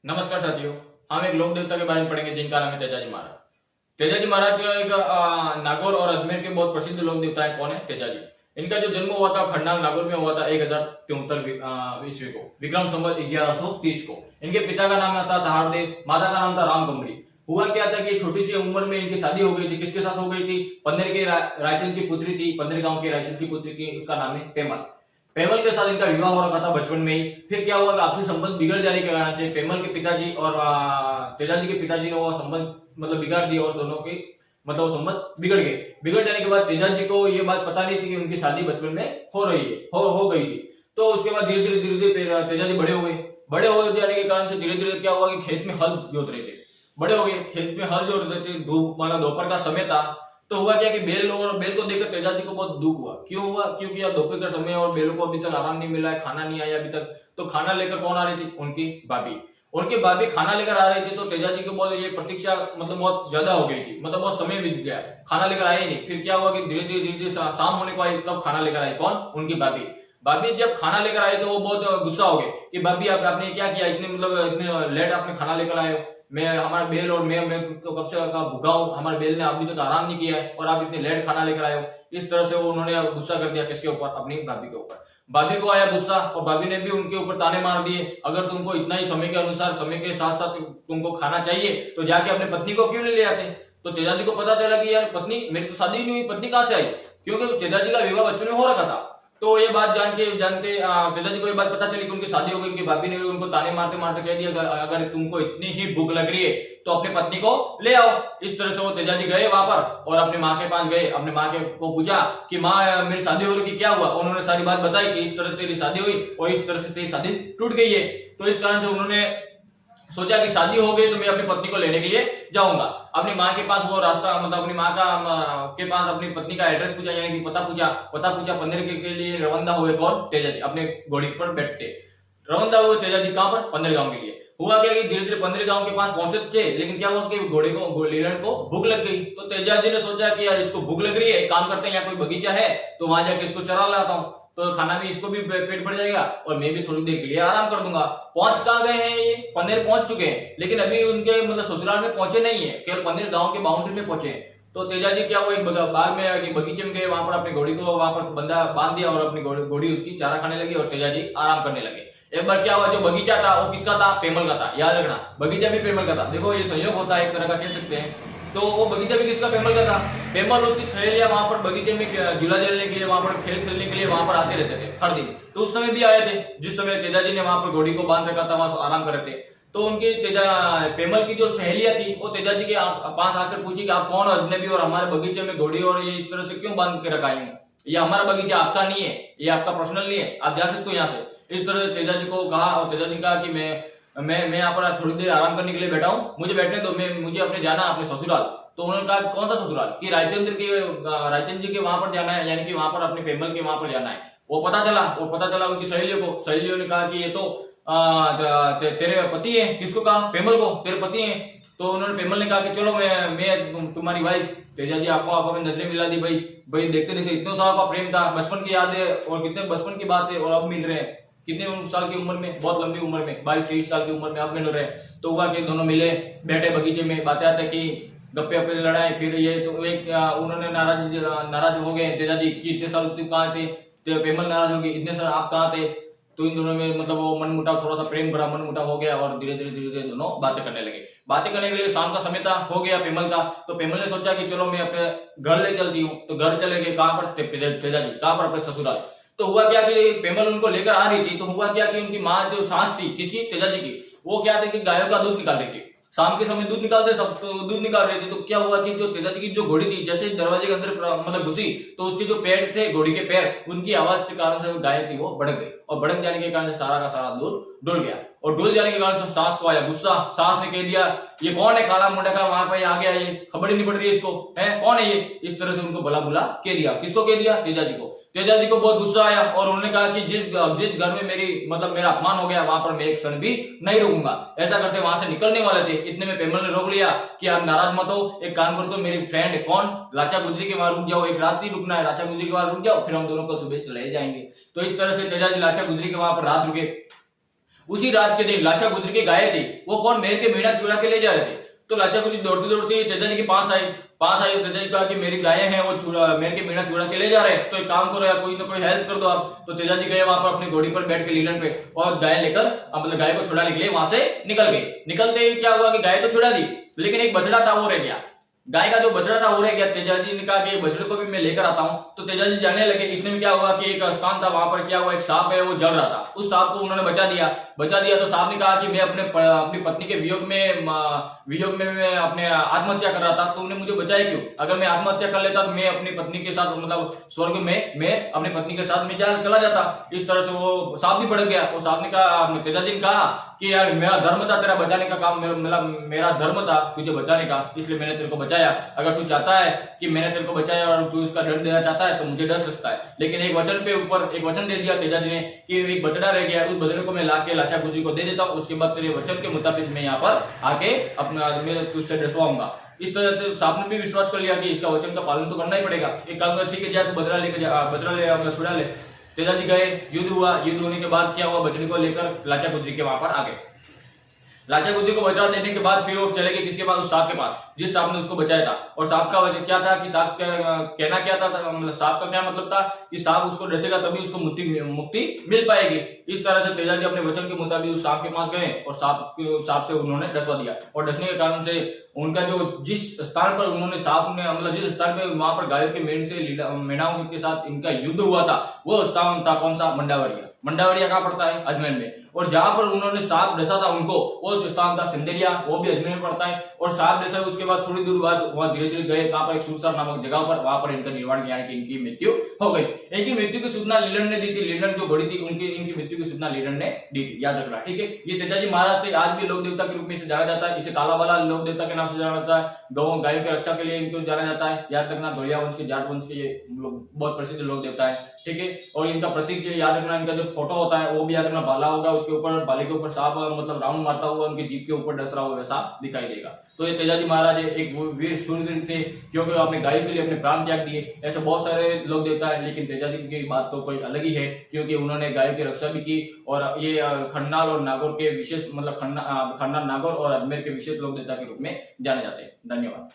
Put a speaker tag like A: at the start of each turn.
A: नमस्कार साथियों, हम एक लोक देवता के बारे में पढ़ेंगे जिनका नाम है तेजाजी महाराज। तेजाजी महाराज जो एक नागौर और अजमेर के बहुत प्रसिद्ध लोक देवता है। कौन है? तेजाजी। इनका जो जन्म हुआ था खंडाल नागौर में हुआ था 1073 ईस्वी को, विक्रम संवत 1130 को। इनके पिता का नाम था तहारदेव, माता का नाम था रामकमरी। हुआ क्या था कि छोटी सी उम्र में इनकी शादी हो गई थी। किसके साथ हो गई थी? पन्नेर के रायचंद की पुत्री थी, पन्नेर गांव के रायचंद की पुत्री की, उसका नाम है पेमल। पेमल के साथ इनका विवाह हो रखा था बचपन में ही। फिर क्या हुआ कि आपसी संबंध बिगड़ जाने के कारण से पेमल के पिताजी और तेजाजी के पिताजी ने वो संबंध मतलब बिगाड़ दिया और दोनों के मतलब वो संबंध बिगड़ गए। बिगड़ जाने के बाद तेजाजी को ये बात पता नहीं थी कि उनकी शादी बचपन में हो रही है, हो गई थी। तो उसके बाद धीरे धीरे तेजाजी बड़े हुए। बड़े हो जाने के कारण से धीरे धीरे क्या हुआ कि खेत में हल जोत रहे थे। बड़े हो गए, खेत में हल जोत रहे थे, धूप मतलब दोपहर का समय था। तो हुआ क्या कि बेल को देखकर तेजाजी को बहुत दुख हुआ। क्यों हुआ? क्योंकि अब दोपहर का समय और बेलों को अभी तक आराम नहीं मिला है, खाना नहीं आया अभी तक। तो खाना लेकर कौन आ रही थी? उनकी भाभी। उनकी भाभी खाना लेकर आ रही थी। तो तेजाजी को बहुत ये प्रतीक्षा मतलब बहुत ज्यादा हो गई थी, मतलब बहुत समय बीत गया, खाना लेकर आई नहीं। फिर क्या हुआ कि धीरे धीरे शाम होने को आई, तब खाना लेकर आई। कौन? उनकी भाभी। भाभी जब खाना लेकर आई तो वो बहुत गुस्सा हो गए कि भाभी आपने क्या किया, इतने मतलब इतने लेट आपने खाना लेकर आए हो। मैं हमारा बेल और मैं कब से का भूखा हूं, हमारे बेल ने अभी तक आराम नहीं किया है और आप इतने लेट खाना लेकर आए हो। इस तरह से वो उन्होंने गुस्सा कर दिया। किसके ऊपर? अपनी भाभी के ऊपर। भाभी को आया गुस्सा और भाभी ने भी उनके ऊपर ताने मार दिए। अगर तुमको इतना ही समय के अनुसार समय के साथ साथ तुमको खाना चाहिए तो जाके अपने पत्नी को क्यों नहीं ले आते? तो तेजाजी को पता चला कि यार पत्नी, मेरी तो शादी नहीं हुई, पत्नी कहां से आई? क्योंकि तेजाजी का विवाह बचपन में हो रखा था। तो ये बात जानते तेजाजी को ये बात पता चली कि उनकी शादी हो गई। उनकी भाभी ने उनको ताने मारते मारते कह दिया अगर तुमको इतनी ही भूख लग रही है तो अपनी पत्नी को ले आओ। इस तरह से वो तेजाजी गए वहां पर और अपनी माँ के पास गए। अपनी माँ के को पूछा कि माँ मेरी शादी हो रही, क्या हुआ? उन्होंने सारी बात बताई कि इस तरह से तेरी शादी हुई और इस तरह से तेरी शादी टूट गई है। तो इस कारण से उन्होंने सोचा कि शादी हो गई तो मैं अपनी पत्नी को लेने के लिए जाऊंगा। अपनी माँ के पास वो रास्ता मतलब अपनी माँ के पास अपनी पत्नी का एड्रेस पूछा, यानी कि पता पूछा। पन्नेर के लिए रवाना हुए। कौन? तेजाजी अपने घोड़ी पर बैठते रवाना हुए तेजाजी। कहां पर? पन्नेर गांव के लिए। हुआ क्या कि धीरे धीरे पन्नेर गांव के पास पहुंचे थे, लेकिन क्या हुआ कि लीलन को भूख लग गई। तो तेजाजी ने सोचा कि यार इसको भूख लग रही है, काम करते हैं यहाँ कोई बगीचा है तो वहां जाके इसको चरा लाता हूँ, तो खाना भी इसको भी पेट भर जाएगा और मैं भी थोड़ी देर के लिए आराम कर दूंगा। पहुंच कहां गए हैं? ये पन्नेर पहुंच चुके हैं, लेकिन अभी उनके मतलब ससुराल में पहुंचे नहीं है, केवल पन्नेर गांव के बाउंड्री में पहुंचे हैं। तो तेजाजी क्या हुआ, एक बाग में बगीचे में गए, वहां पर अपनी घोड़ी को वहां पर बंधा बांध दिया और अपनी घोड़ी उसकी चारा खाने लगी और तेजाजी आराम करने लगे। एक बार क्या हुआ, जो बगीचा था वो किसका था? पेमल का था। याद रखना, बगीचा भी पेमल का था। देखो ये संयोग होता है एक तरह का, कह सकते हैं। तो वो बगीचा भी किसका? पेमल का था। पेमल उसकी सहेलियां वहां पर बगीचे में झूला झेलने के लिए, वहां पर खेल खेलने के लिए वहां पर आते रहते थे हर दिन। तो उस समय भी आए थे जिस समय तेजाजी ने वहां पर घोड़ी को बांध रखा था, वहां आराम कर रहे थे। तो उनकी पेमल की जो सहेलियां थी वो तेजाजी के पास आकर पूछी कि आप कौन हो अजनबी और हमारे बगीचे में घोड़ी और ये इस तरह से क्यों बांध के रखा है? ये हमारा बगीचा आपका नहीं है, ये आपका पर्सनल नहीं है, आप जा सकते हो यहाँ से। इस तरह से तेजाजी को कहा और तेजाजी कहा कि मैं यहाँ पर थोड़ी देर आराम करने के लिए बैठा हूँ, मुझे बैठने दो, मुझे अपने जाना अपने ससुराल। तो उन्होंने कहा कौन सा ससुराल? कि रायचंद्र जी के वहां पर जाना है, यानी कि वहां पर अपने पेमल के वहां पर जाना है। वो पता चला उनकी सहेलियों ने कहा कि ये तो तेरे पति है। किसको कहा? पेमल को, तेरे पति है। तो उन्होंने पेमल ने कहा कि चलो मैं तुम्हारी वाइफ। तेजाजी आंखों में नजरें मिला दी। भाई देखते देखते इतने साल का प्रेम था, बचपन की याद है और कितने बचपन की बात है, और अब मिल रहे हैं कितने साल की उम्र में, बहुत लंबी उम्र में, 22-23 साल की उम्र में अब मिल रहे हैं। तो हुआ कि दोनों मिले, बैठे बगीचे में, बातें आते की, गप्पे वप्पे लड़ाए। फिर ये तो एक उन्होंने नाराज हो गए तेजाजी कि इतने साल तुम कहाँ थे? तो पेमल नाराज हो गई, इतने साल आप कहाँ थे? तो इन दोनों में मतलब वो मन मुटाव, थोड़ा सा प्रेम भरा मन मुटाव हो गया और धीरे धीरे दोनों बातें करने लगे। बातें करने के लिए शाम का समय था, हो गया पेमल का। तो पेमल ने सोचा कि चलो मैं अपने घर ले चलती हूँ। तो घर चले गए। कहां पर? तेजाजी। कहां पर? अपने ससुराल। तो हुआ क्या कि पेमल उनको लेकर आ रही थी। तो हुआ क्या कि उनकी माँ जो सास थी, किसकी? तेजाजी की, वो क्या थी कि गायों का दूध निकाल रही थी। शाम के समय दूध निकालते सब, तो दूध निकाल रहे थे। तो क्या हुआ कि जो तेजाजी की जो घोड़ी थी, जैसे दरवाजे के अंदर मतलब घुसी तो उसके जो पैर थे, घोड़ी के पैर, उनकी आवाज के कारण से गाय थी वो भड़क गई और भड़क जाने के कारण से सारा का सारा दूध डुल गया। और डुल जाने के कारण से सास को आया गुस्सा। सास ने कह दिया ये कौन है काला मुंडा का वहां पर आ गया, ये खबर ही नहीं पड़ रही है इसको, है कौन है ये? इस तरह से उनको भला बुला कह दिया। किसको कह दिया? तेजाजी को। तेजाजी को बहुत गुस्सा आया और उन्होंने कहा कि जिस घर में मेरा अपमान हो गया वहां पर मैं एक क्षण भी नहीं रुकूंगा। ऐसा करते वहां से निकलने वाले थे, इतने में पेमल ने रोक लिया कि आप नाराज मत हो, एक काम कर दो, मेरी फ्रेंड है कौन, लाचा गुजरी के वहां रुक जाओ, एक रात ही रुकना है, लाचा गुजरी के वहां रुक जाओ, फिर हम दोनों कल सुबह चले जाएंगे। तो इस तरह से तेजाजी लाचा गुजरी के वहां पर रात रुके। उसी रात के दिन लाचा गुजरी की गाय थी वो कौन मेहर के मीणा चुरा के ले जा रहे थे। तो लाचा गुजरी दौड़ती दौड़ती तेजा जी के पास आई। तेजा जी कहा कि मेरी गाय हैं वो मेहर के मीणा चुरा के ले जा रहे हैं, तो एक काम करो यार, कोई ना कोई हेल्प कर दो आप। तो तेजा जी गए वहां पर अपनी घोड़ी पर बैठ के लीलन पे और गाय लेकर मतलब गाय को छुड़ाने के लिए वहां से निकल गए। निकलते ही क्या हुआ कि गाय तो छुड़ा दी, लेकिन एक बछड़ा था वो रह गया। गाय का जो बछड़ा था वो रह गया। तेजा जी ने कहा कि बछड़े को भी मैं लेकर आता हूँ। तो तेजा जी जाने लगे। इतने में क्या हुआ कि एक स्थान था, वहां पर क्या हुआ, एक सांप है वो जल रहा था। उस सांप को उन्होंने बचा दिया। तो सांप ने कहा कि मैं अपनी पत्नी के वियोग में मैं अपने आत्महत्या कर रहा था, तो उन्हें मुझे बचाया क्यों? अगर मैं आत्महत्या कर लेता तो मैं अपनी पत्नी के साथ मतलब स्वर्ग में मैं अपनी पत्नी के साथ में चला जाता। इस तरह से वो सांप भी बढ़ गया। वो सांप ने कहा, तेजा जी ने कहा कि यार मेरा धर्म था तेरा बचाने का काम, मेरा धर्म था तुझे बचाने का, इसलिए मैंने तेरे को बचाया। अगर तू चाहता है कि मैंने तेरे को बचाया और तू इसका दंड देना चाहता है तो मुझे डर सकता है। लेकिन एक वचन दे दिया तेजा जी ने कि एक बछड़ा रह गया, उस बछड़े को मैं लाके लाचा गुजरी को दे देता हूँ, उसके बाद तेरे वचन के मुताबिक मैं यहाँ पर आके अपना मैं तुझसे डसवाऊंगा। इस तरह से सांप ने भी विश्वास कर लिया कि इसका वचन का पालन तो करना ही पड़ेगा। एक काम कर, ठीक है जा तू बछड़ा ले छुड़ा ले। तेजा जी गए, युद्ध हुआ। युद्ध होने के बाद क्या हुआ, बछड़ी को लेकर लाचा गुजरी के वहां पर आ गए। लाचा गुजरी को बछड़ा देने के बाद फिर वो चले गए किसके पास, उस सांप के पास जिस सांप ने उसको बचाया था। और सांप का वजह क्या था कि सांप कहना क्या था, मतलब सांप का क्या मतलब था कि सांप उसको डसेगा तभी उसको मुक्ति मिल पाएगी। इस तरह से तेजा जी अपने वचन के मुताबिक उस सांप के पास गए और सांप से उन्होंने डसवा दिया। और डसने के कारण से उनका जो जिस स्थान पर उन्होंने सांप ने मतलब जिस स्थान पे वहां पर गायों के मेढ़ाओं के साथ इनका युद्ध हुआ था वो स्थान था कौन सा, मंडावरिया कहाँ पड़ता है, अजमेर में। और जहां पर उन्होंने सांप डसा था उनको वो स्थान था सिंदरिया, वो भी अजमेर में पड़ता है। और सांप डसा उसके बाद थोड़ी दूर बाद वहां धीरे धीरे गए कहां पर, एक सुरसर नामक जगह पर, वहां पर इनका निर्वाण यानी कि इनकी मृत्यु हो गई। इनकी मृत्यु की सूचना लीलन ने दी थी। लीलन जो घोड़ी थी इनकी मृत्यु की सूचना लीलन ने दी थी, याद रखना, ठीक है। ये तेजा जी महाराज थे, आज भी लोक देवता के रूप में इसे जाना जाता है। इसे कालाबाला लोक देवता के नाम से जाना जाता है। गायों की रक्षा के लिए इनको जाना जाता है। याद रखना, धोलिया वंश के, जाट वंश के ये बहुत प्रसिद्ध लोक देवता है, ठीक है। और इनका प्रतीक याद रखना, इनका जो फोटो होता है वो भी याद रखना, बाला होगा, उसके ऊपर बाले के ऊपर सांप मतलब राउंड मारता हुआ उनके जीप के ऊपर डस रहा हुआ वैसा दिखाई देगा। तो ये तेजा जी महाराज एक वीर शूरवीर थे क्योंकि अपने गायों के लिए अपने प्राण त्याग दिए। ऐसे बहुत सारे लोग देवता है, लेकिन तेजा जी की बात तो कोई अलग ही है क्योंकि उन्होंने गायों की रक्षा भी की। और ये खन्नाल और नागौर के विशेष मतलब खन्नाल, नागौर और अजमेर के विशेष लोक देवता के रूप में जाने जाते हैं। धन्यवाद।